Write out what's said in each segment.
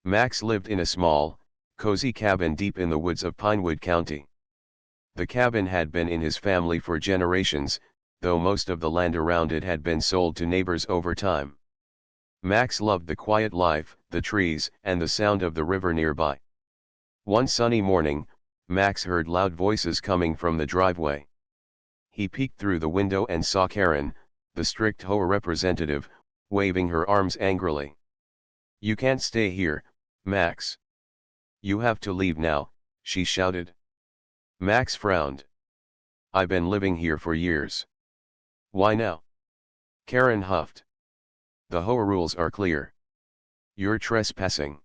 Max lived in a small, cozy cabin deep in the woods of Pinewood County. The cabin had been in his family for generations, though most of the land around it had been sold to neighbors over time. Max loved the quiet life, the trees, and the sound of the river nearby. One sunny morning, Max heard loud voices coming from the driveway. He peeked through the window and saw Karen, the strict HOA representative, waving her arms angrily. "You can't stay here, Max. You have to leave now," she shouted. Max frowned. "I've been living here for years." "Why now?" Karen huffed. "The HOA rules are clear. You're trespassing.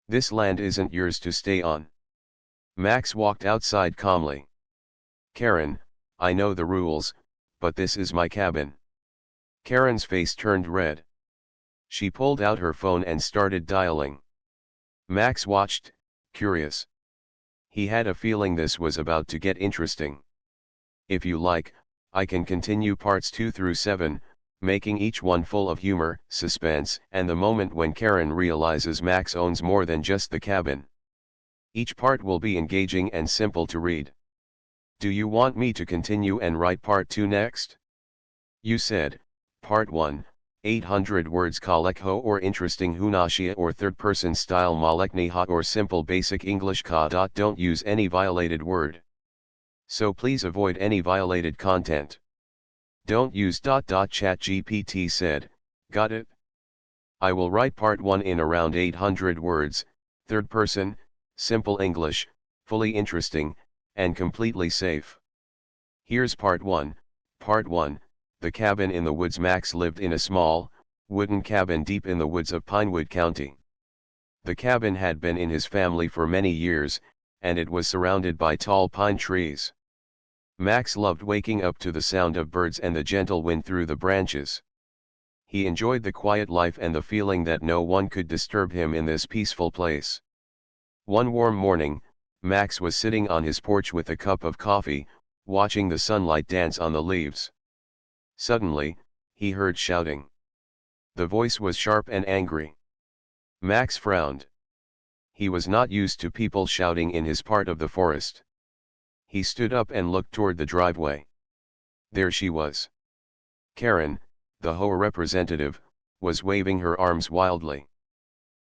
This land isn't yours to stay on." Max walked outside calmly. "Karen, I know the rules, but this is my cabin." Karen's face turned red. She pulled out her phone and started dialing. Max watched, curious. He had a feeling this was about to get interesting. If you like, I can continue parts 2 through 7, making each one full of humor, suspense, and the moment when Karen realizes Max owns more than just the cabin. Each part will be engaging and simple to read. Do you want me to continue and write part 2 next? You said, part 1, 800 words kalekho or interesting hunashia or third-person style malekniha or simple basic English ka. Don't use any violated word. So please avoid any violated content. Don't use ... ChatGPT said, got it? I will write part 1 in around 800 words, third person, simple English, fully interesting, and completely safe. Here's part 1. Part 1, the cabin in the woods. Max lived in a small, wooden cabin deep in the woods of Pinewood County. The cabin had been in his family for many years, and it was surrounded by tall pine trees. Max loved waking up to the sound of birds and the gentle wind through the branches. He enjoyed the quiet life and the feeling that no one could disturb him in this peaceful place. One warm morning, Max was sitting on his porch with a cup of coffee, watching the sunlight dance on the leaves. Suddenly, he heard shouting. The voice was sharp and angry. Max frowned. He was not used to people shouting in his part of the forest. He stood up and looked toward the driveway. There she was. Karen, the HOA representative, was waving her arms wildly.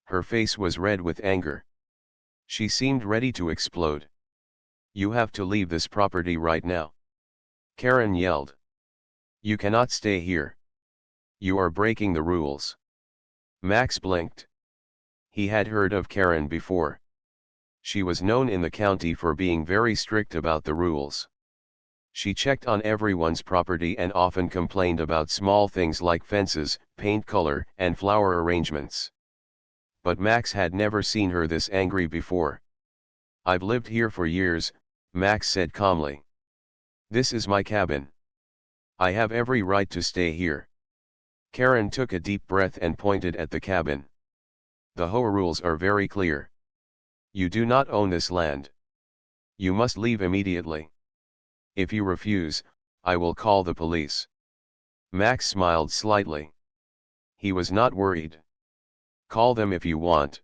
Her face was red with anger. She seemed ready to explode. "You have to leave this property right now," Karen yelled. "You cannot stay here. You are breaking the rules." Max blinked. He had heard of Karen before. She was known in the county for being very strict about the rules. She checked on everyone's property and often complained about small things like fences, paint color, and flower arrangements. But Max had never seen her this angry before. "I've lived here for years," Max said calmly. "This is my cabin. I have every right to stay here." Karen took a deep breath and pointed at the cabin. "The HOA rules are very clear. You do not own this land. You must leave immediately. If you refuse, I will call the police." Max smiled slightly. He was not worried. "Call them if you want.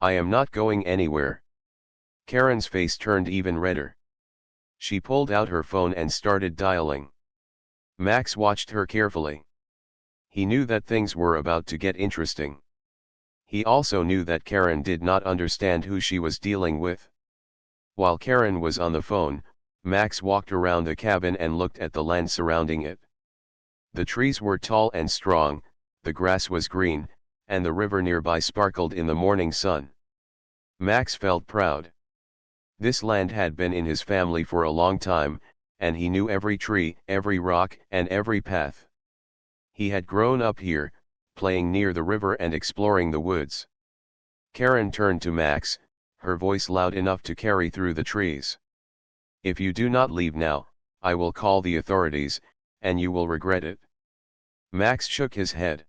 I am not going anywhere." Karen's face turned even redder. She pulled out her phone and started dialing. Max watched her carefully. He knew that things were about to get interesting. He also knew that Karen did not understand who she was dealing with. While Karen was on the phone, Max walked around the cabin and looked at the land surrounding it. The trees were tall and strong, the grass was green, and the river nearby sparkled in the morning sun. Max felt proud. This land had been in his family for a long time, and he knew every tree, every rock, and every path. He had grown up here, playing near the river and exploring the woods. Karen turned to Max, her voice loud enough to carry through the trees. "If you do not leave now, I will call the authorities, and you will regret it." Max shook his head.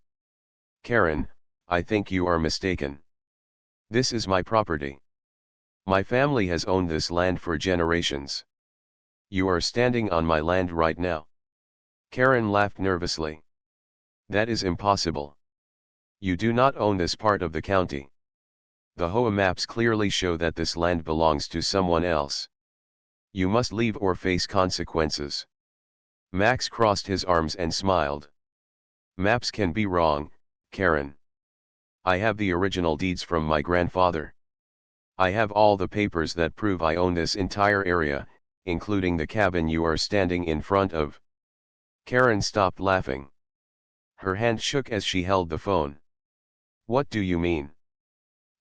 "Karen, I think you are mistaken. This is my property. My family has owned this land for generations. You are standing on my land right now." Karen laughed nervously. "That is impossible. You do not own this part of the county. The HOA maps clearly show that this land belongs to someone else. You must leave or face consequences. Max crossed his arms and smiled. Maps can be wrong, Karen. I have the original deeds from my grandfather. I have all the papers that prove I own this entire area, including the cabin you are standing in front of. Karen stopped laughing. Her hand shook as she held the phone. What do you mean?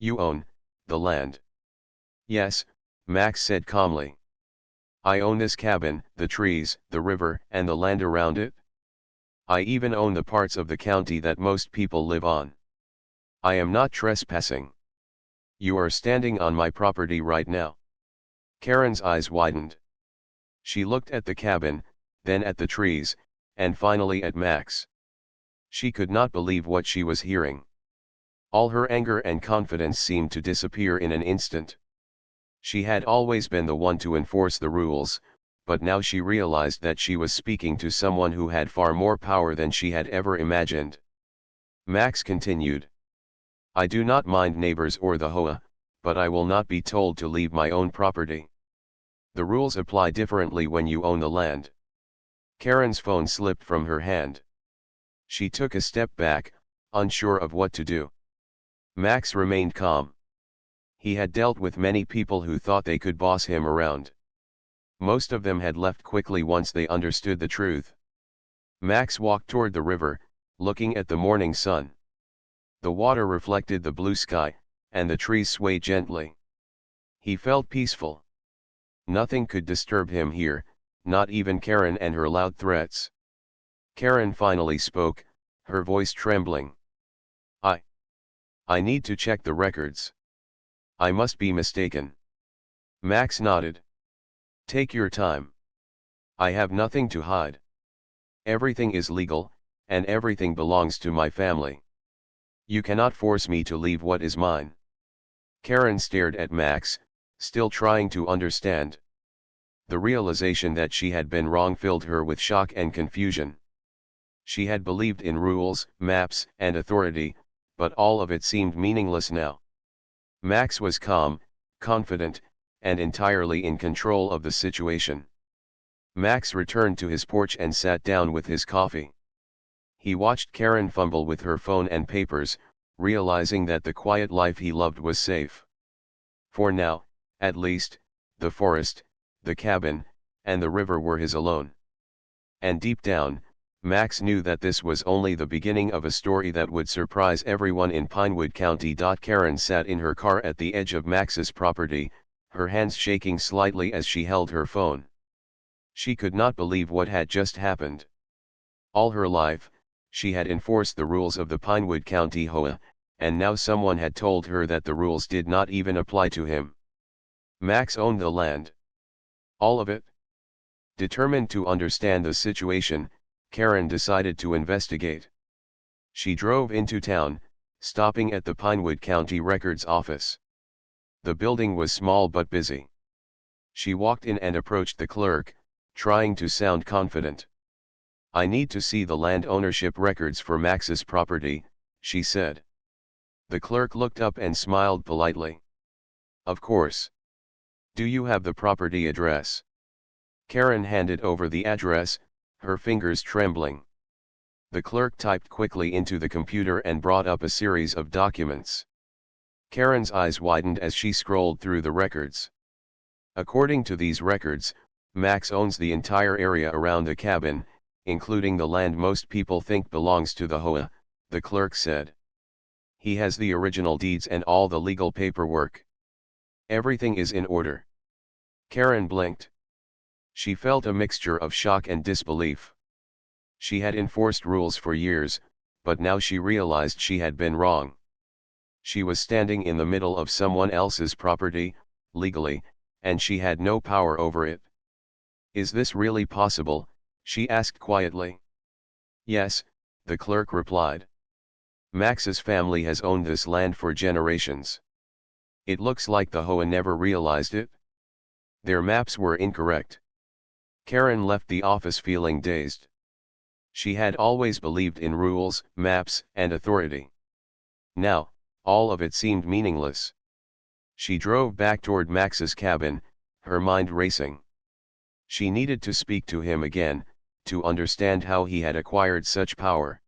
You own the land. Yes, Max said calmly. I own this cabin, the trees, the river, and the land around it. I even own the parts of the county that most people live on. I am not trespassing. You are standing on my property right now. Karen's eyes widened. She looked at the cabin, then at the trees, and finally at Max. She could not believe what she was hearing. All her anger and confidence seemed to disappear in an instant. She had always been the one to enforce the rules, but now she realized that she was speaking to someone who had far more power than she had ever imagined. Max continued. I do not mind neighbors or the HOA, but I will not be told to leave my own property. The rules apply differently when you own the land. Karen's phone slipped from her hand. She took a step back, unsure of what to do. Max remained calm. He had dealt with many people who thought they could boss him around. Most of them had left quickly once they understood the truth. Max walked toward the river, looking at the morning sun. The water reflected the blue sky, and the trees swayed gently. He felt peaceful. Nothing could disturb him here, not even Karen and her loud threats. Karen finally spoke, her voice trembling. I need to check the records. I must be mistaken. Max nodded. Take your time. I have nothing to hide. Everything is legal, and everything belongs to my family. You cannot force me to leave what is mine. Karen stared at Max, still trying to understand. The realization that she had been wrong filled her with shock and confusion. She had believed in rules, maps, and authority, but all of it seemed meaningless now. Max was calm, confident, and entirely in control of the situation. Max returned to his porch and sat down with his coffee. He watched Karen fumble with her phone and papers, realizing that the quiet life he loved was safe. For now, at least, the forest, the cabin, and the river were his alone. And deep down, Max knew that this was only the beginning of a story that would surprise everyone in Pinewood County. Karen sat in her car at the edge of Max's property, her hands shaking slightly as she held her phone. She could not believe what had just happened. All her life, she had enforced the rules of the Pinewood County HOA, and now someone had told her that the rules did not even apply to him. Max owned the land. All of it. Determined to understand the situation, Karen decided to investigate. She drove into town, stopping at the Pinewood County Records office. The building was small but busy. She walked in and approached the clerk, trying to sound confident. I need to see the land ownership records for Max's property, she said. The clerk looked up and smiled politely. Of course. Do you have the property address? Karen handed over the address, her fingers trembling. The clerk typed quickly into the computer and brought up a series of documents. Karen's eyes widened as she scrolled through the records. According to these records, Max owns the entire area around the cabin, including the land most people think belongs to the HOA, the clerk said. He has the original deeds and all the legal paperwork. Everything is in order. Karen blinked. She felt a mixture of shock and disbelief. She had enforced rules for years, but now she realized she had been wrong. She was standing in the middle of someone else's property, legally, and she had no power over it. Is this really possible? She asked quietly. Yes, the clerk replied. Max's family has owned this land for generations. It looks like the HOA never realized it. Their maps were incorrect. Karen left the office feeling dazed. She had always believed in rules, maps, and authority. Now, all of it seemed meaningless. She drove back toward Max's cabin, her mind racing. She needed to speak to him again, to understand how he had acquired such power.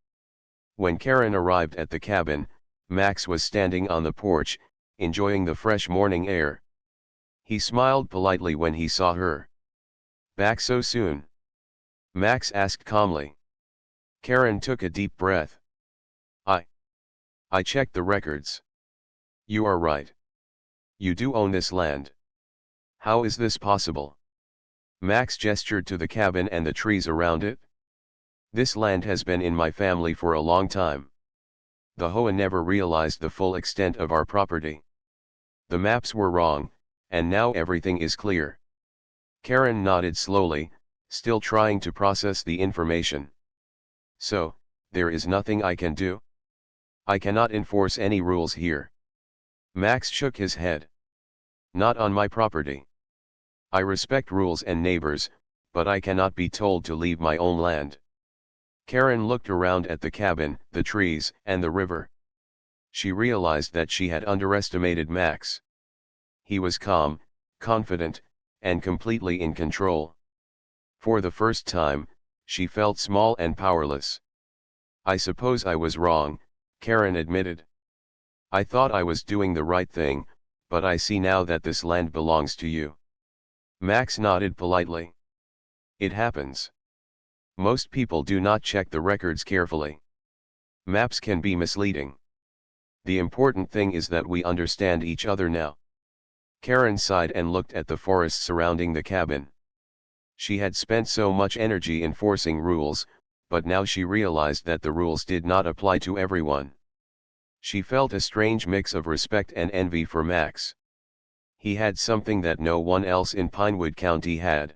When Karen arrived at the cabin, Max was standing on the porch, enjoying the fresh morning air. He smiled politely when he saw her. "Back so soon?" Max asked calmly. Karen took a deep breath. I checked the records. You are right. You do own this land. How is this possible?" Max gestured to the cabin and the trees around it. "This land has been in my family for a long time. The HOA never realized the full extent of our property. The maps were wrong, and now everything is clear." Karen nodded slowly, still trying to process the information. "So, there is nothing I can do? I cannot enforce any rules here." Max shook his head. "Not on my property. I respect rules and neighbors, but I cannot be told to leave my own land." Karen looked around at the cabin, the trees, and the river. She realized that she had underestimated Max. He was calm, confident, and completely in control. For the first time, she felt small and powerless. "I suppose I was wrong," Karen admitted. "I thought I was doing the right thing, but I see now that this land belongs to you." Max nodded politely. "It happens. Most people do not check the records carefully. Maps can be misleading. The important thing is that we understand each other now." Karen sighed and looked at the forest surrounding the cabin. She had spent so much energy enforcing rules, but now she realized that the rules did not apply to everyone. She felt a strange mix of respect and envy for Max. He had something that no one else in Pinewood County had.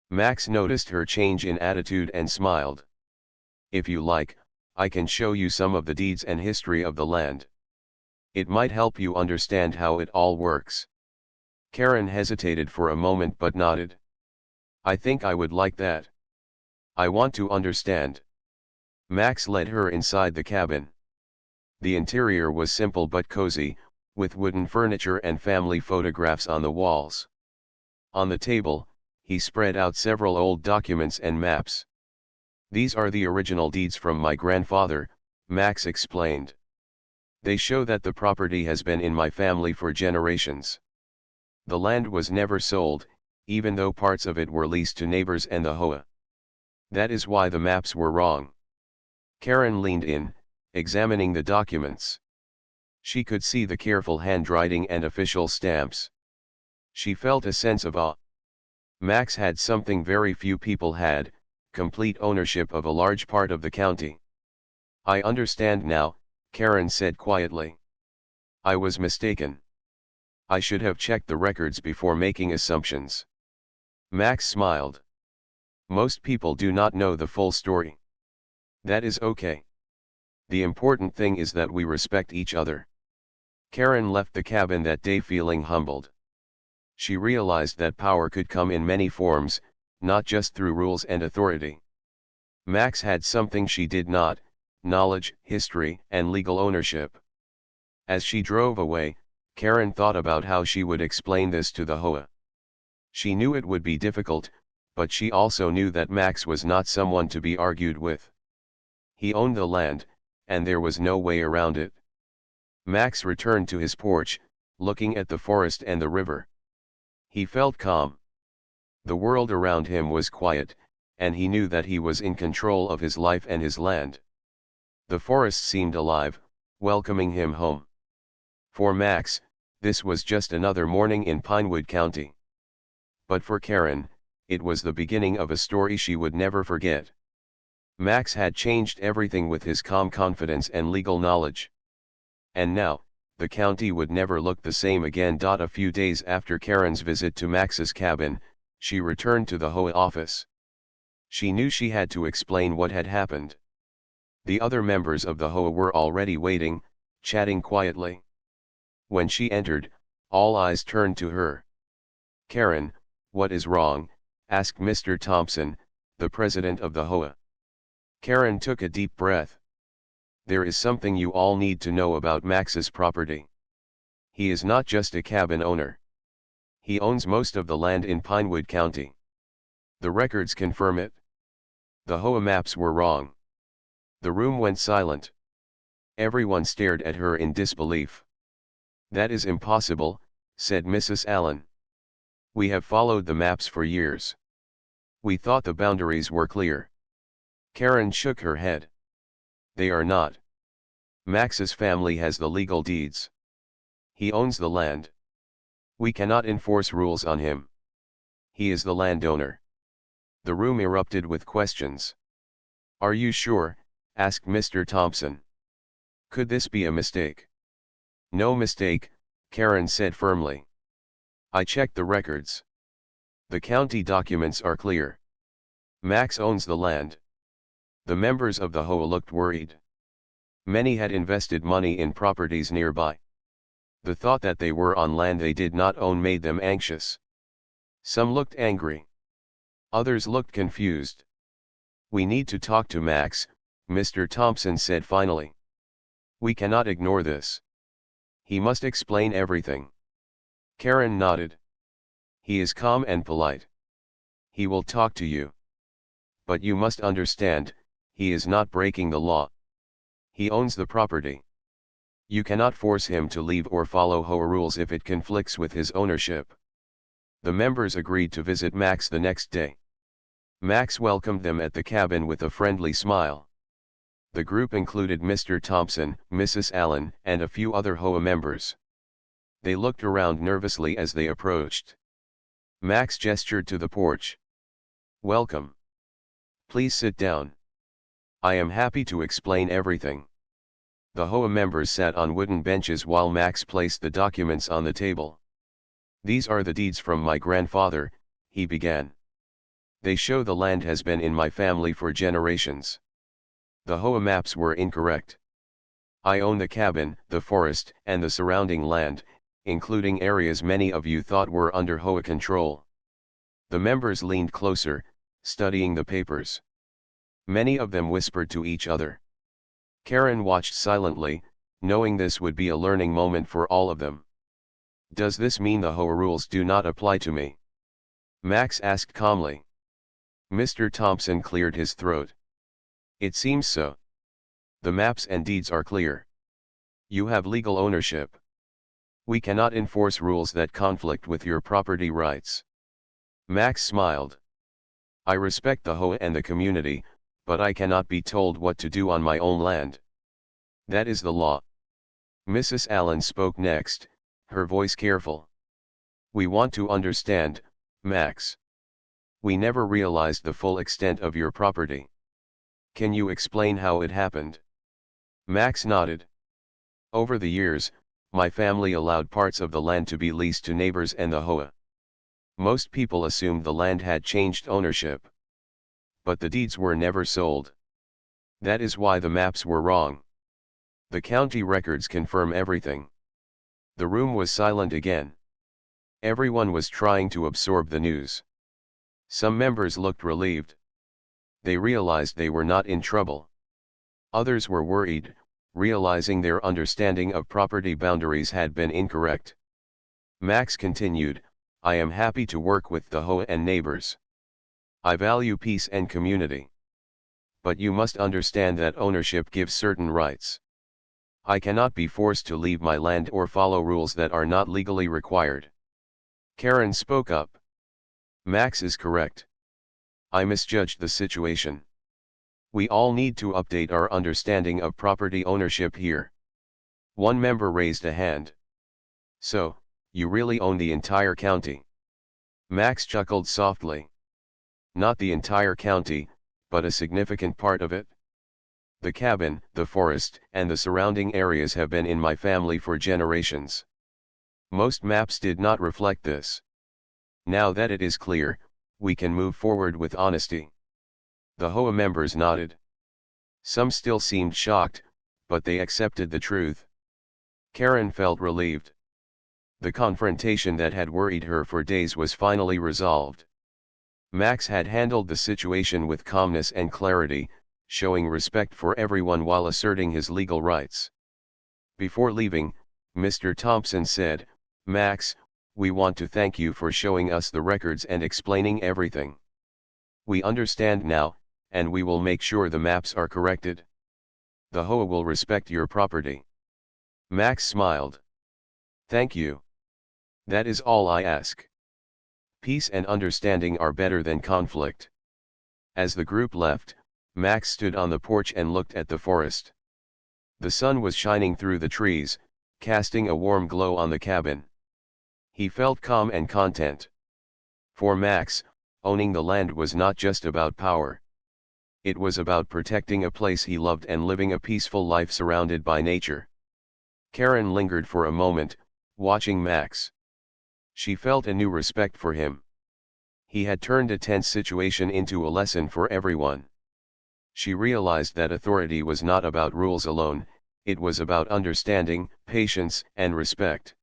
Max noticed her change in attitude and smiled. "If you like, I can show you some of the deeds and history of the land. It might help you understand how it all works." Karen hesitated for a moment but nodded. "I think I would like that. I want to understand." Max led her inside the cabin. The interior was simple but cozy, with wooden furniture and family photographs on the walls. On the table, he spread out several old documents and maps. "These are the original deeds from my grandfather," Max explained. "They show that the property has been in my family for generations. The land was never sold, even though parts of it were leased to neighbors and the HOA. That is why the maps were wrong." Karen leaned in, examining the documents. She could see the careful handwriting and official stamps. She felt a sense of awe. Max had something very few people had, complete ownership of a large part of the county. "I understand now," Karen said quietly. "I was mistaken. I should have checked the records before making assumptions." Max smiled. "Most people do not know the full story. That is okay. The important thing is that we respect each other." Karen left the cabin that day feeling humbled. She realized that power could come in many forms, not just through rules and authority. Max had something she did not: knowledge, history, and legal ownership. As she drove away, Karen thought about how she would explain this to the HOA. She knew it would be difficult, but she also knew that Max was not someone to be argued with. He owned the land, and there was no way around it. Max returned to his porch, looking at the forest and the river. He felt calm. The world around him was quiet, and he knew that he was in control of his life and his land. The forest seemed alive, welcoming him home. For Max, this was just another morning in Pinewood County. But for Karen, it was the beginning of a story she would never forget. Max had changed everything with his calm confidence and legal knowledge. And now, the county would never look the same again. A few days after Karen's visit to Max's cabin, she returned to the HOA office. She knew she had to explain what had happened. The other members of the HOA were already waiting, chatting quietly. When she entered, all eyes turned to her. "Karen, what is wrong?" asked Mr. Thompson, the president of the HOA. Karen took a deep breath. "There is something you all need to know about Max's property." He is not just a cabin owner. He owns most of the land in Pinewood County. The records confirm it. The HOA maps were wrong. The room went silent. Everyone stared at her in disbelief. "That is impossible," said Mrs. Allen. "We have followed the maps for years. We thought the boundaries were clear." Karen shook her head. "They are not. Max's family has the legal deeds. He owns the land. We cannot enforce rules on him. He is the landowner." The room erupted with questions. "Are you sure?" asked Mr. Thompson. "Could this be a mistake?" "No mistake," Karen said firmly. "I checked the records. The county documents are clear. Max owns the land." The members of the HOA looked worried. Many had invested money in properties nearby. The thought that they were on land they did not own made them anxious. Some looked angry. Others looked confused. "We need to talk to Max," Mr. Thompson said finally. "We cannot ignore this. He must explain everything." Karen nodded. "He is calm and polite. He will talk to you. But you must understand, he is not breaking the law. He owns the property. You cannot force him to leave or follow HOA rules if it conflicts with his ownership." The members agreed to visit Max the next day. Max welcomed them at the cabin with a friendly smile. The group included Mr. Thompson, Mrs. Allen, and a few other HOA members. They looked around nervously as they approached. Max gestured to the porch. "Welcome. Please sit down. I am happy to explain everything." The HOA members sat on wooden benches while Max placed the documents on the table. "These are the deeds from my grandfather," he began. "They show the land has been in my family for generations. The HOA maps were incorrect. I own the cabin, the forest, and the surrounding land, including areas many of you thought were under HOA control." The members leaned closer, studying the papers. Many of them whispered to each other. Karen watched silently, knowing this would be a learning moment for all of them. "Does this mean the HOA rules do not apply to me?" Max asked calmly. Mr. Thompson cleared his throat. "It seems so. The maps and deeds are clear. You have legal ownership. We cannot enforce rules that conflict with your property rights." Max smiled. "I respect the HOA and the community, but I cannot be told what to do on my own land. That is the law." Mrs. Allen spoke next, her voice careful. "We want to understand, Max. We never realized the full extent of your property. Can you explain how it happened?" Max nodded. "Over the years, my family allowed parts of the land to be leased to neighbors and the HOA. Most people assumed the land had changed ownership. But the deeds were never sold. That is why the maps were wrong. The county records confirm everything." The room was silent again. Everyone was trying to absorb the news. Some members looked relieved. They realized they were not in trouble. Others were worried, realizing their understanding of property boundaries had been incorrect. Max continued, "I am happy to work with the HOA and neighbors. I value peace and community. But you must understand that ownership gives certain rights. I cannot be forced to leave my land or follow rules that are not legally required." Karen spoke up. "Max is correct. I misjudged the situation. We all need to update our understanding of property ownership here." One member raised a hand. "So, you really own the entire county?" Max chuckled softly. "Not the entire county, but a significant part of it. The cabin, the forest, and the surrounding areas have been in my family for generations. Most maps did not reflect this. Now that it is clear, we can move forward with honesty." The HOA members nodded. Some still seemed shocked, but they accepted the truth. Karen felt relieved. The confrontation that had worried her for days was finally resolved. Max had handled the situation with calmness and clarity, showing respect for everyone while asserting his legal rights. Before leaving, Mr. Thompson said, "Max, we want to thank you for showing us the records and explaining everything. We understand now, and we will make sure the maps are corrected. The HOA will respect your property." Max smiled. "Thank you. That is all I ask. Peace and understanding are better than conflict." As the group left, Max stood on the porch and looked at the forest. The sun was shining through the trees, casting a warm glow on the cabin. He felt calm and content. For Max, owning the land was not just about power. It was about protecting a place he loved and living a peaceful life surrounded by nature. Karen lingered for a moment, watching Max. She felt a new respect for him. He had turned a tense situation into a lesson for everyone. She realized that authority was not about rules alone, it was about understanding, patience, and respect.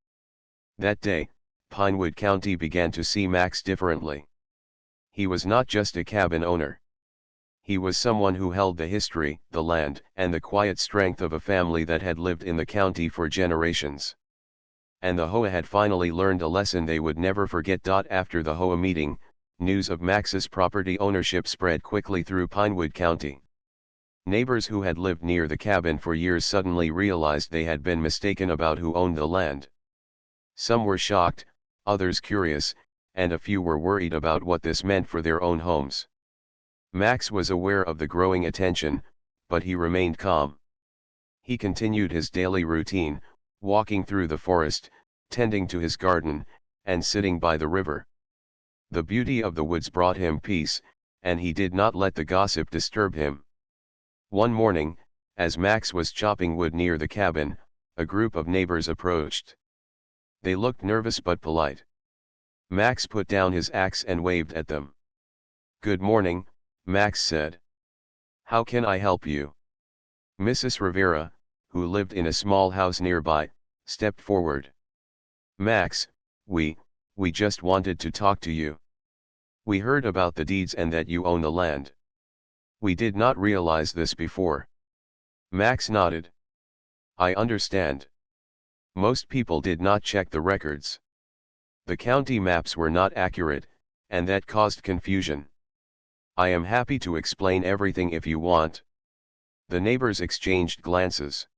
That day, Pinewood County began to see Max differently. He was not just a cabin owner. He was someone who held the history, the land, and the quiet strength of a family that had lived in the county for generations. And the HOA had finally learned a lesson they would never forget. After the HOA meeting, news of Max's property ownership spread quickly through Pinewood County. Neighbors who had lived near the cabin for years suddenly realized they had been mistaken about who owned the land. Some were shocked, others curious, and a few were worried about what this meant for their own homes. Max was aware of the growing attention, but he remained calm. He continued his daily routine, walking through the forest, tending to his garden, and sitting by the river. The beauty of the woods brought him peace, and he did not let the gossip disturb him. One morning, as Max was chopping wood near the cabin, a group of neighbors approached. They looked nervous but polite. Max put down his axe and waved at them. "Good morning," Max said. "How can I help you?" Mrs. Rivera, who lived in a small house nearby, stepped forward. "Max, we just wanted to talk to you. We heard about the deeds and that you own the land. We did not realize this before." Max nodded. "I understand. Most people did not check the records. The county maps were not accurate, and that caused confusion. I am happy to explain everything if you want." The neighbors exchanged glances.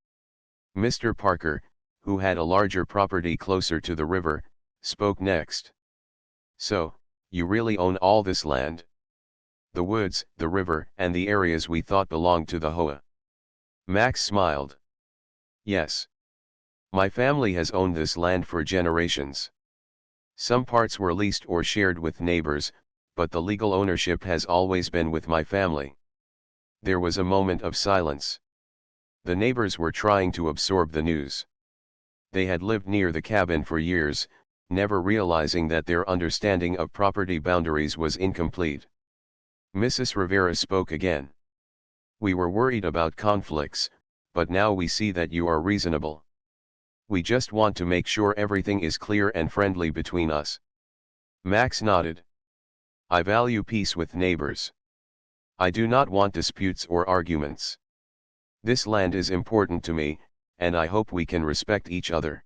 Mr. Parker, who had a larger property closer to the river, spoke next. "So, you really own all this land? The woods, the river, and the areas we thought belonged to the HOA?" Max smiled. "Yes. My family has owned this land for generations. Some parts were leased or shared with neighbors, but the legal ownership has always been with my family." There was a moment of silence. The neighbors were trying to absorb the news. They had lived near the cabin for years, never realizing that their understanding of property boundaries was incomplete. Mrs. Rivera spoke again. "We were worried about conflicts, but now we see that you are reasonable. We just want to make sure everything is clear and friendly between us." Max nodded. "I value peace with neighbors. I do not want disputes or arguments. This land is important to me, and I hope we can respect each other."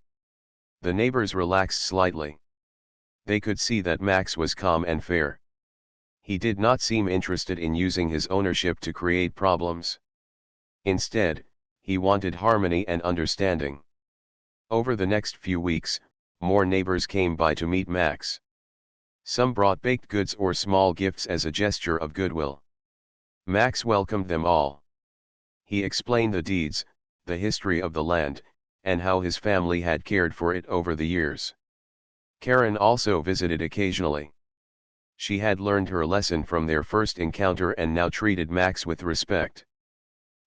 The neighbors relaxed slightly. They could see that Max was calm and fair. He did not seem interested in using his ownership to create problems. Instead, he wanted harmony and understanding. Over the next few weeks, more neighbors came by to meet Max. Some brought baked goods or small gifts as a gesture of goodwill. Max welcomed them all. He explained the deeds, the history of the land, and how his family had cared for it over the years. Karen also visited occasionally. She had learned her lesson from their first encounter and now treated Max with respect.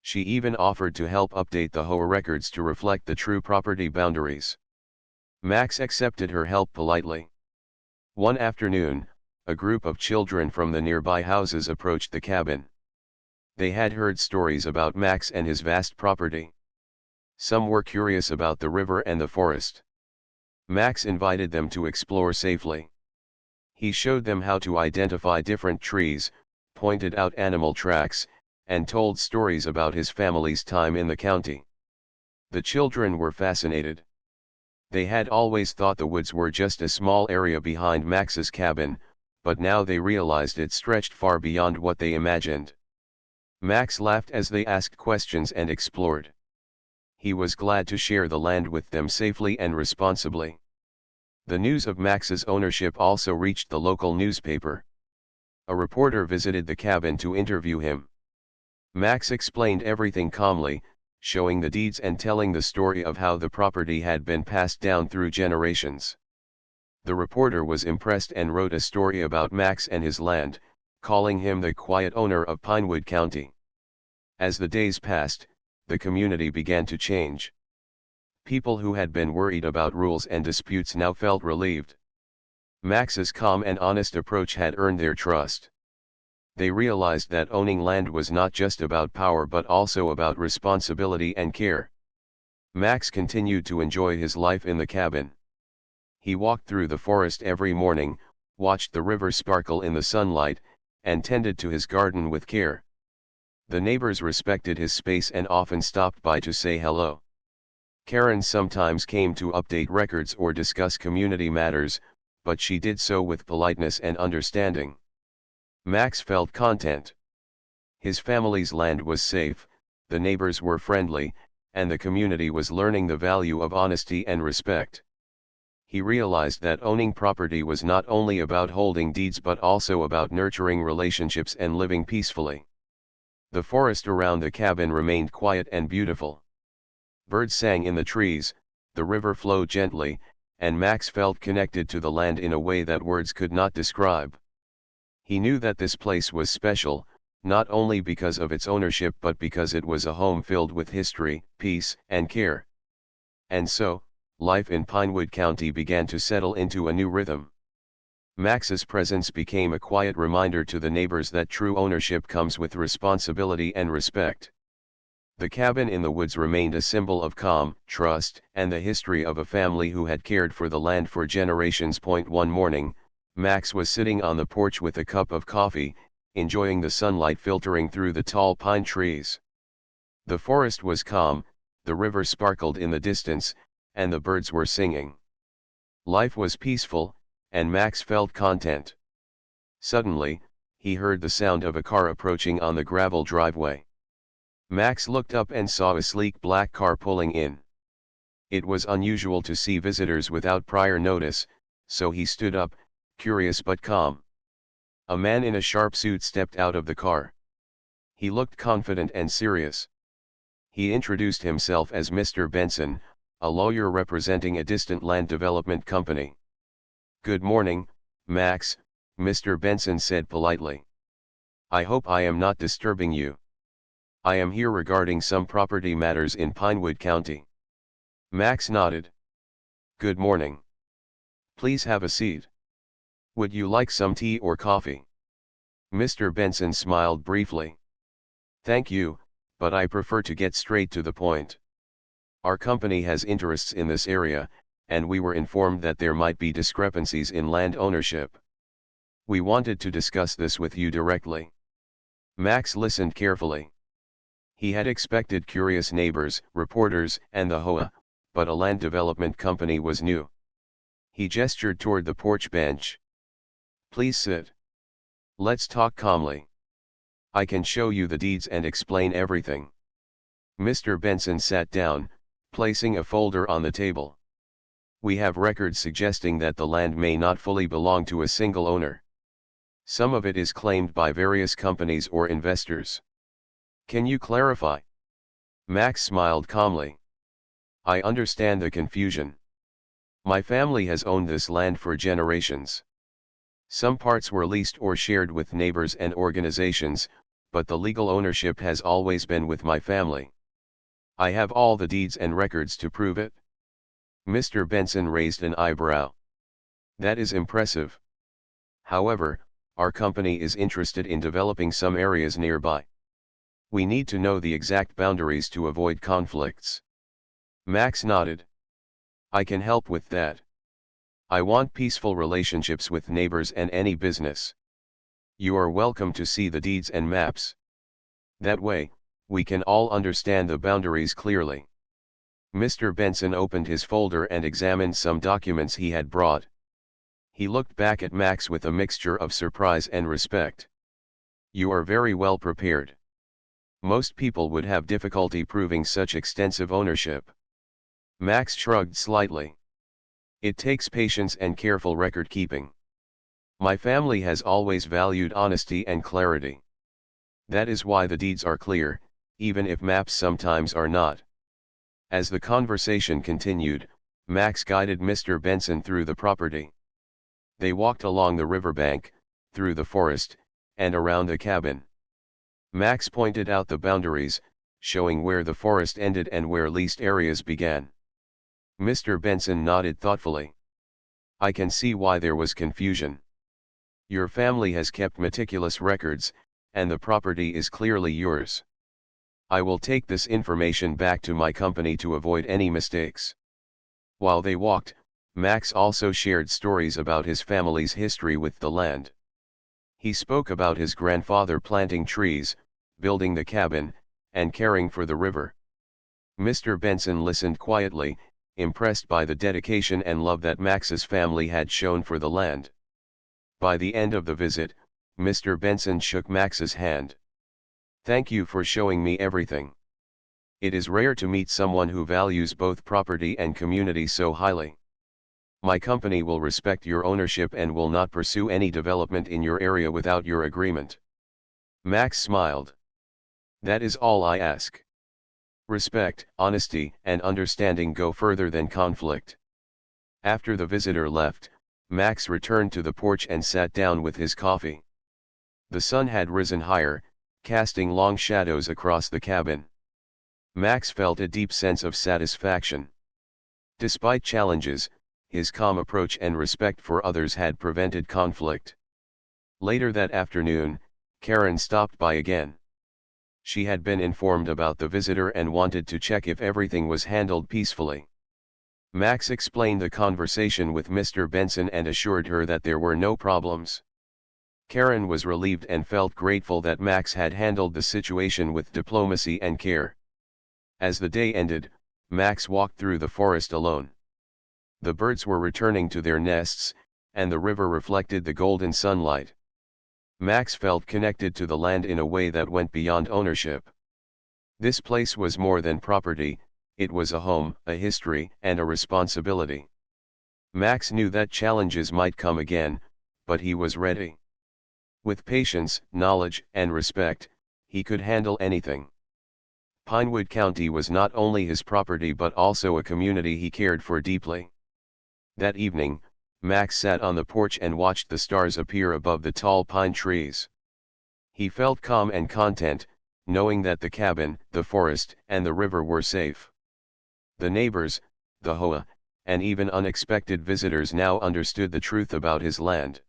She even offered to help update the HOA records to reflect the true property boundaries. Max accepted her help politely. One afternoon, a group of children from the nearby houses approached the cabin. They had heard stories about Max and his vast property. Some were curious about the river and the forest. Max invited them to explore safely. He showed them how to identify different trees, pointed out animal tracks, and told stories about his family's time in the county. The children were fascinated. They had always thought the woods were just a small area behind Max's cabin, but now they realized it stretched far beyond what they imagined. Max laughed as they asked questions and explored. He was glad to share the land with them safely and responsibly. The news of Max's ownership also reached the local newspaper. A reporter visited the cabin to interview him. Max explained everything calmly, showing the deeds and telling the story of how the property had been passed down through generations. The reporter was impressed and wrote a story about Max and his land, calling him the quiet owner of Pinewood County. As the days passed, the community began to change. People who had been worried about rules and disputes now felt relieved. Max's calm and honest approach had earned their trust. They realized that owning land was not just about power but also about responsibility and care. Max continued to enjoy his life in the cabin. He walked through the forest every morning, watched the river sparkle in the sunlight, and tended to his garden with care. The neighbors respected his space and often stopped by to say hello. Karen sometimes came to update records or discuss community matters, but she did so with politeness and understanding. Max felt content. His family's land was safe, the neighbors were friendly, and the community was learning the value of honesty and respect. He realized that owning property was not only about holding deeds but also about nurturing relationships and living peacefully. The forest around the cabin remained quiet and beautiful. Birds sang in the trees, the river flowed gently, and Max felt connected to the land in a way that words could not describe. He knew that this place was special, not only because of its ownership but because it was a home filled with history, peace, and care. And so, life in Pinewood County began to settle into a new rhythm. Max's presence became a quiet reminder to the neighbors that true ownership comes with responsibility and respect. The cabin in the woods remained a symbol of calm, trust, and the history of a family who had cared for the land for generations. One morning, Max was sitting on the porch with a cup of coffee, enjoying the sunlight filtering through the tall pine trees. The forest was calm, the river sparkled in the distance, and the birds were singing. Life was peaceful, and Max felt content. Suddenly, he heard the sound of a car approaching on the gravel driveway. Max looked up and saw a sleek black car pulling in. It was unusual to see visitors without prior notice, so he stood up, curious but calm. A man in a sharp suit stepped out of the car. He looked confident and serious. He introduced himself as Mr. Benson, a lawyer representing a distant land development company. "Good morning, Max," Mr. Benson said politely. "I hope I am not disturbing you. I am here regarding some property matters in Pinewood County." Max nodded. "Good morning. Please have a seat. Would you like some tea or coffee?" Mr. Benson smiled briefly. "Thank you, but I prefer to get straight to the point. Our company has interests in this area, and we were informed that there might be discrepancies in land ownership. We wanted to discuss this with you directly." Max listened carefully. He had expected curious neighbors, reporters, and the HOA, but a land development company was new. He gestured toward the porch bench. "Please sit. Let's talk calmly. I can show you the deeds and explain everything." Mr. Benson sat down, placing a folder on the table. "We have records suggesting that the land may not fully belong to a single owner. Some of it is claimed by various companies or investors. Can you clarify?" Max smiled calmly. "I understand the confusion. My family has owned this land for generations. Some parts were leased or shared with neighbors and organizations, but the legal ownership has always been with my family. I have all the deeds and records to prove it." Mr. Benson raised an eyebrow. "That is impressive. However, our company is interested in developing some areas nearby. We need to know the exact boundaries to avoid conflicts." Max nodded. "I can help with that. I want peaceful relationships with neighbors and any business. You are welcome to see the deeds and maps. That way, we can all understand the boundaries clearly." Mr. Benson opened his folder and examined some documents he had brought. He looked back at Max with a mixture of surprise and respect. "You are very well prepared. Most people would have difficulty proving such extensive ownership." Max shrugged slightly. "It takes patience and careful record keeping. My family has always valued honesty and clarity. That is why the deeds are clear, even if maps sometimes are not." As the conversation continued, Max guided Mr. Benson through the property. They walked along the riverbank, through the forest, and around the cabin. Max pointed out the boundaries, showing where the forest ended and where leased areas began. Mr. Benson nodded thoughtfully. "I can see why there was confusion. Your family has kept meticulous records, and the property is clearly yours. I will take this information back to my company to avoid any mistakes." While they walked, Max also shared stories about his family's history with the land. He spoke about his grandfather planting trees, building the cabin, and caring for the river. Mr. Benson listened quietly, impressed by the dedication and love that Max's family had shown for the land. By the end of the visit, Mr. Benson shook Max's hand. "Thank you for showing me everything. It is rare to meet someone who values both property and community so highly. My company will respect your ownership and will not pursue any development in your area without your agreement." Max smiled. "That is all I ask. Respect, honesty, and understanding go further than conflict." After the visitor left, Max returned to the porch and sat down with his coffee. The sun had risen higher, casting long shadows across the cabin. Max felt a deep sense of satisfaction. Despite challenges, his calm approach and respect for others had prevented conflict. Later that afternoon, Karen stopped by again. She had been informed about the visitor and wanted to check if everything was handled peacefully. Max explained the conversation with Mr. Benson and assured her that there were no problems. Karen was relieved and felt grateful that Max had handled the situation with diplomacy and care. As the day ended, Max walked through the forest alone. The birds were returning to their nests, and the river reflected the golden sunlight. Max felt connected to the land in a way that went beyond ownership. This place was more than property, it was a home, a history, and a responsibility. Max knew that challenges might come again, but he was ready. With patience, knowledge, and respect, he could handle anything. Pinewood County was not only his property but also a community he cared for deeply. That evening, Max sat on the porch and watched the stars appear above the tall pine trees. He felt calm and content, knowing that the cabin, the forest, and the river were safe. The neighbors, the HOA, and even unexpected visitors now understood the truth about his land.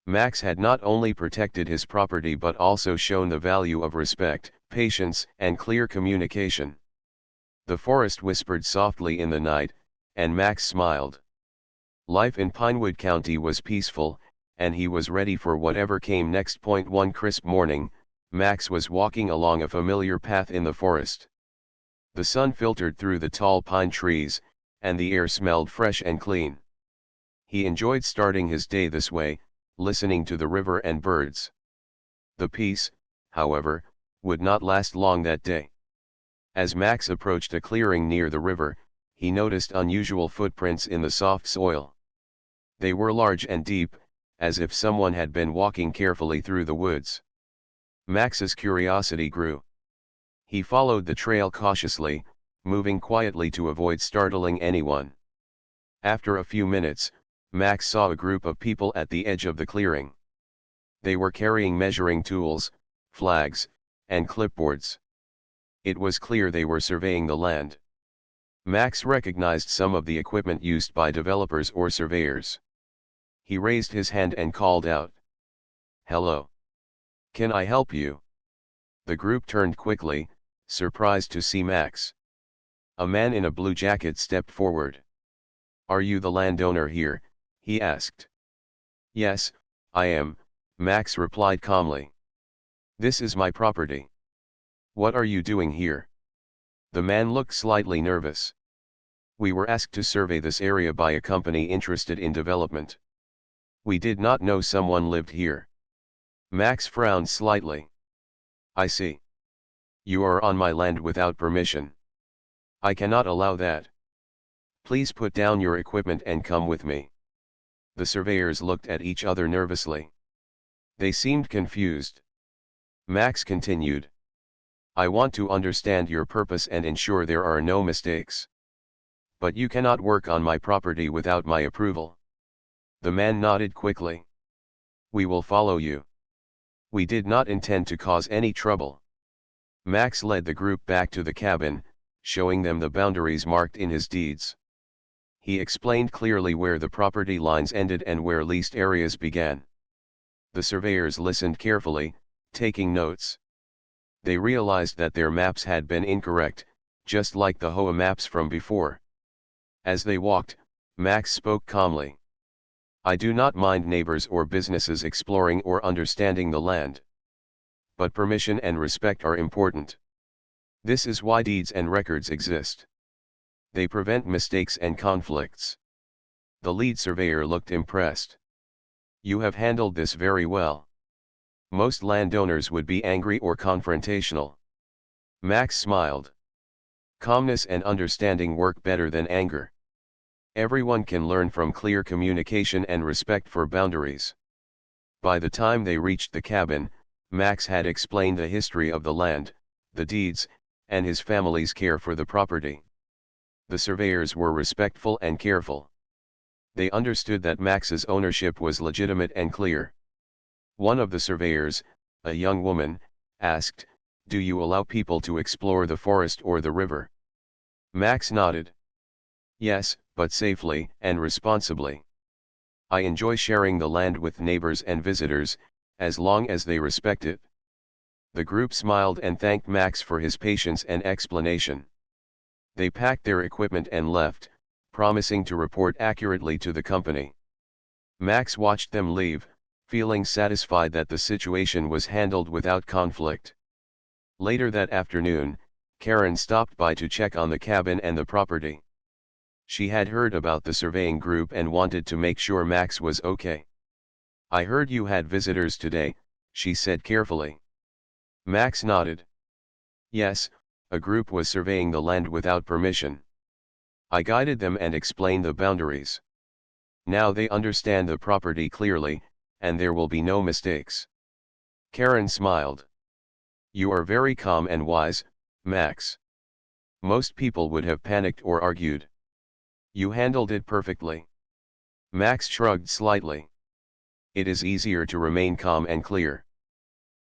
Max had not only protected his property but also shown the value of respect, patience, and clear communication. The forest whispered softly in the night, and Max smiled. Life in Pinewood County was peaceful, and he was ready for whatever came next. One crisp morning, Max was walking along a familiar path in the forest. The sun filtered through the tall pine trees, and the air smelled fresh and clean. He enjoyed starting his day this way, listening to the river and birds. The peace, however, would not last long that day. As Max approached a clearing near the river, he noticed unusual footprints in the soft soil. They were large and deep, as if someone had been walking carefully through the woods. Max's curiosity grew. He followed the trail cautiously, moving quietly to avoid startling anyone. After a few minutes, Max saw a group of people at the edge of the clearing. They were carrying measuring tools, flags, and clipboards. It was clear they were surveying the land. Max recognized some of the equipment used by developers or surveyors. He raised his hand and called out, "Hello. Can I help you?" The group turned quickly, surprised to see Max. A man in a blue jacket stepped forward. "Are you the landowner here?" he asked. "Yes, I am," Max replied calmly. "This is my property. What are you doing here?" The man looked slightly nervous. We were asked to survey this area by a company interested in development. We did not know someone lived here. Max frowned slightly. I see. You are on my land without permission. I cannot allow that. Please put down your equipment and come with me. The surveyors looked at each other nervously. They seemed confused. Max continued. I want to understand your purpose and ensure there are no mistakes. But you cannot work on my property without my approval. The man nodded quickly. We will follow you. We did not intend to cause any trouble. Max led the group back to the cabin, showing them the boundaries marked in his deeds. He explained clearly where the property lines ended and where leased areas began. The surveyors listened carefully, taking notes. They realized that their maps had been incorrect, just like the HOA maps from before. As they walked, Max spoke calmly. I do not mind neighbors or businesses exploring or understanding the land. But permission and respect are important. This is why deeds and records exist. They prevent mistakes and conflicts. The lead surveyor looked impressed. You have handled this very well. Most landowners would be angry or confrontational. Max smiled. Calmness and understanding work better than anger. Everyone can learn from clear communication and respect for boundaries. By the time they reached the cabin, Max had explained the history of the land, the deeds, and his family's care for the property. The surveyors were respectful and careful. They understood that Max's ownership was legitimate and clear. One of the surveyors, a young woman, asked, "Do you allow people to explore the forest or the river?" Max nodded. Yes, but safely and responsibly. I enjoy sharing the land with neighbors and visitors, as long as they respect it. The group smiled and thanked Max for his patience and explanation. They packed their equipment and left, promising to report accurately to the company. Max watched them leave, feeling satisfied that the situation was handled without conflict. Later that afternoon, Karen stopped by to check on the cabin and the property. She had heard about the surveying group and wanted to make sure Max was okay. I heard you had visitors today, she said carefully. Max nodded. Yes, a group was surveying the land without permission. I guided them and explained the boundaries. Now they understand the property clearly, and there will be no mistakes. Karen smiled. You are very calm and wise, Max. Most people would have panicked or argued. You handled it perfectly. Max shrugged slightly. It is easier to remain calm and clear.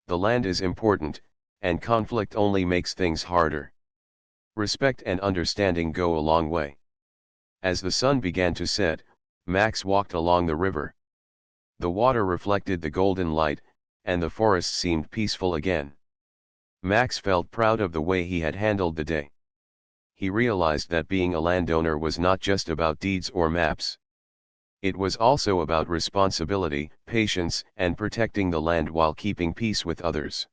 The land is important, and conflict only makes things harder. Respect and understanding go a long way. As the sun began to set, Max walked along the river. The water reflected the golden light, and the forest seemed peaceful again. Max felt proud of the way he had handled the day. He realized that being a landowner was not just about deeds or maps. It was also about responsibility, patience, and protecting the land while keeping peace with others.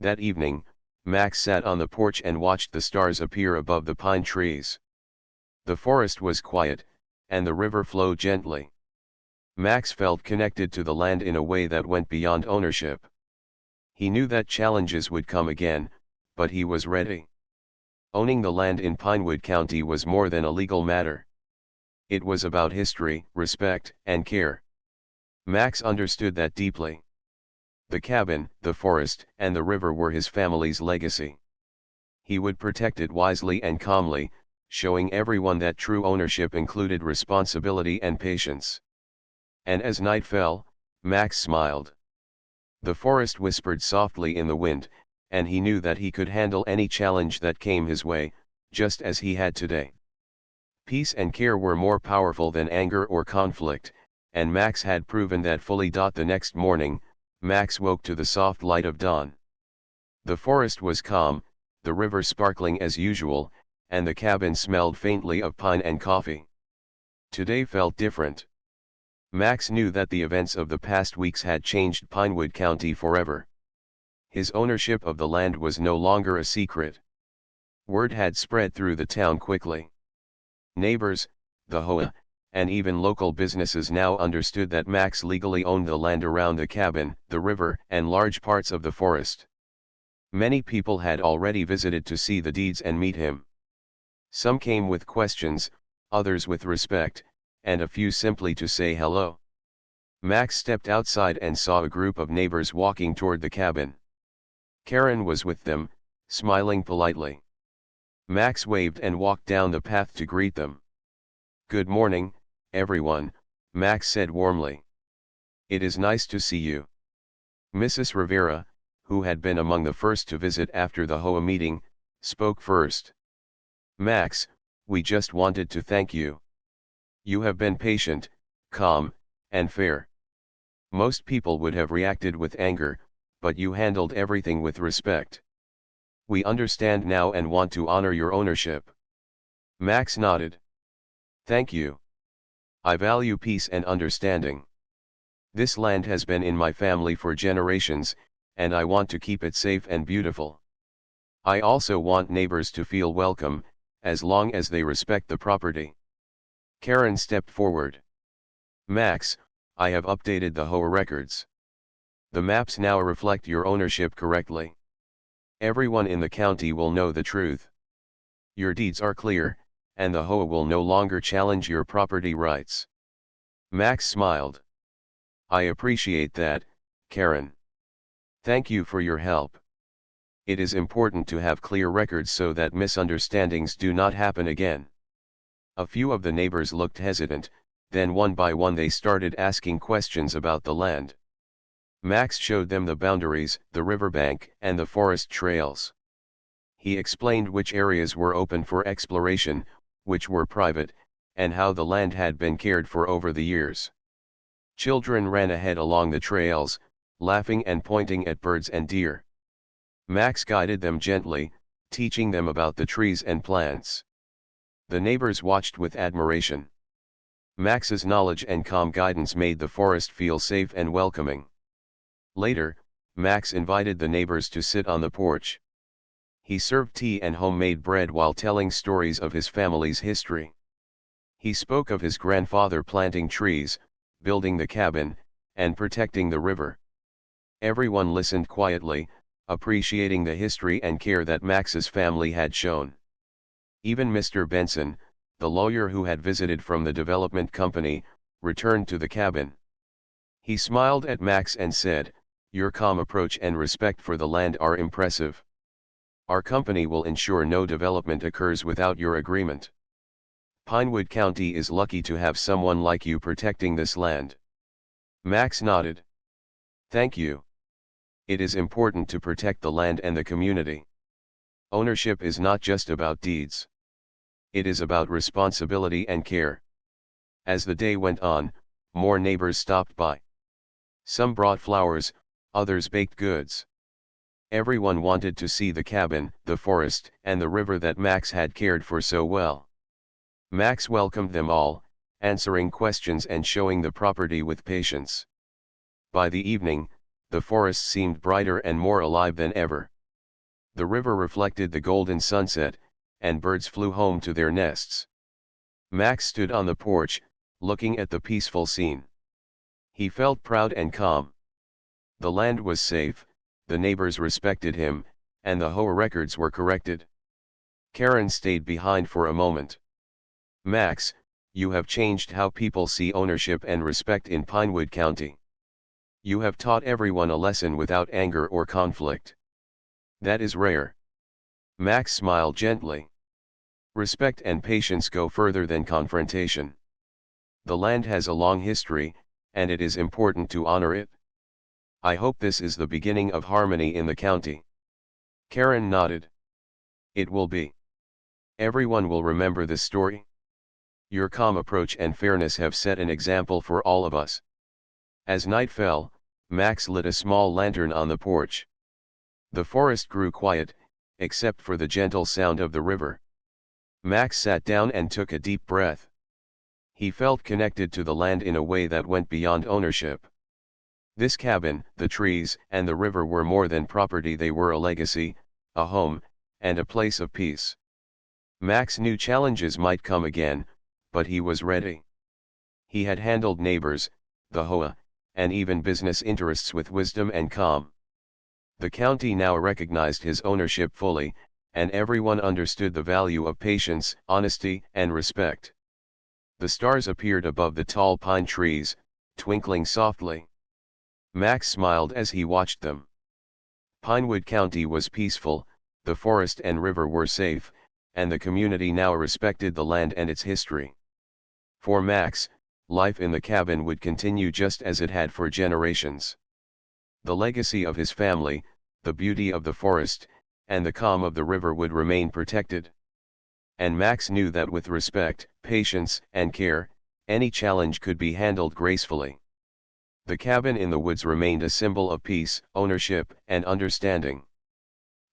That evening, Max sat on the porch and watched the stars appear above the pine trees. The forest was quiet, and the river flowed gently. Max felt connected to the land in a way that went beyond ownership. He knew that challenges would come again, but he was ready. Owning the land in Pinewood County was more than a legal matter. It was about history, respect, and care. Max understood that deeply. The cabin, the forest, and the river were his family's legacy. He would protect it wisely and calmly, showing everyone that true ownership included responsibility and patience. And as night fell, Max smiled. The forest whispered softly in the wind, and he knew that he could handle any challenge that came his way, just as he had today. Peace and care were more powerful than anger or conflict, and Max had proven that fully. The next morning, Max woke to the soft light of dawn. The forest was calm, the river sparkling as usual, and the cabin smelled faintly of pine and coffee. Today felt different. Max knew that the events of the past weeks had changed Pinewood County forever. His ownership of the land was no longer a secret. Word had spread through the town quickly. Neighbors, the HOA, and even local businesses now understood that Max legally owned the land around the cabin, the river, and large parts of the forest. Many people had already visited to see the deeds and meet him. Some came with questions, others with respect, and a few simply to say hello. Max stepped outside and saw a group of neighbors walking toward the cabin. Karen was with them, smiling politely. Max waved and walked down the path to greet them. "Good morning, everyone," Max said warmly. "It is nice to see you." Mrs. Rivera, who had been among the first to visit after the HOA meeting, spoke first. "Max, we just wanted to thank you. You have been patient, calm, and fair. Most people would have reacted with anger, but you handled everything with respect. We understand now and want to honor your ownership." Max nodded. "Thank you. I value peace and understanding. This land has been in my family for generations, and I want to keep it safe and beautiful. I also want neighbors to feel welcome, as long as they respect the property." Karen stepped forward. "Max, I have updated the HOA records. The maps now reflect your ownership correctly. Everyone in the county will know the truth. Your deeds are clear, and the HOA will no longer challenge your property rights." Max smiled. "I appreciate that, Karen. Thank you for your help. It is important to have clear records so that misunderstandings do not happen again." A few of the neighbors looked hesitant, then one by one they started asking questions about the land. Max showed them the boundaries, the riverbank, and the forest trails. He explained which areas were open for exploration, which were private, and how the land had been cared for over the years. Children ran ahead along the trails, laughing and pointing at birds and deer. Max guided them gently, teaching them about the trees and plants. The neighbors watched with admiration. Max's knowledge and calm guidance made the forest feel safe and welcoming. Later, Max invited the neighbors to sit on the porch. He served tea and homemade bread while telling stories of his family's history. He spoke of his grandfather planting trees, building the cabin, and protecting the river. Everyone listened quietly, appreciating the history and care that Max's family had shown. Even Mr. Benson, the lawyer who had visited from the development company, returned to the cabin. He smiled at Max and said, "Your calm approach and respect for the land are impressive. Our company will ensure no development occurs without your agreement. Pinewood County is lucky to have someone like you protecting this land." Max nodded. "Thank you. It is important to protect the land and the community. Ownership is not just about deeds. It is about responsibility and care." As the day went on, more neighbors stopped by. Some brought flowers, others baked goods. Everyone wanted to see the cabin, the forest, and the river that Max had cared for so well. Max welcomed them all, answering questions and showing the property with patience. By the evening, the forest seemed brighter and more alive than ever. The river reflected the golden sunset, and birds flew home to their nests. Max stood on the porch, looking at the peaceful scene. He felt proud and calm. The land was safe, the neighbors respected him, and the HOA records were corrected. Karen stayed behind for a moment. "Max, you have changed how people see ownership and respect in Pinewood County. You have taught everyone a lesson without anger or conflict. That is rare." Max smiled gently. Respect and patience go further than confrontation. The land has a long history, and it is important to honor it. I hope this is the beginning of harmony in the county." Karen nodded. "It will be. Everyone will remember this story. Your calm approach and fairness have set an example for all of us." As night fell, Max lit a small lantern on the porch. The forest grew quiet, except for the gentle sound of the river. Max sat down and took a deep breath. He felt connected to the land in a way that went beyond ownership. This cabin, the trees, and the river were more than property. They were a legacy, a home, and a place of peace. Max knew challenges might come again, but he was ready. He had handled neighbors, the HOA, and even business interests with wisdom and calm. The county now recognized his ownership fully, and everyone understood the value of patience, honesty, and respect. The stars appeared above the tall pine trees, twinkling softly. Max smiled as he watched them. Pinewood County was peaceful, the forest and river were safe, and the community now respected the land and its history. For Max, life in the cabin would continue just as it had for generations. The legacy of his family, the beauty of the forest, and the calm of the river would remain protected. And Max knew that with respect, patience, and care, any challenge could be handled gracefully. The cabin in the woods remained a symbol of peace, ownership, and understanding.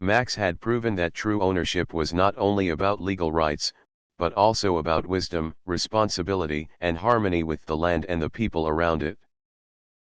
Max had proven that true ownership was not only about legal rights, but also about wisdom, responsibility, and harmony with the land and the people around it.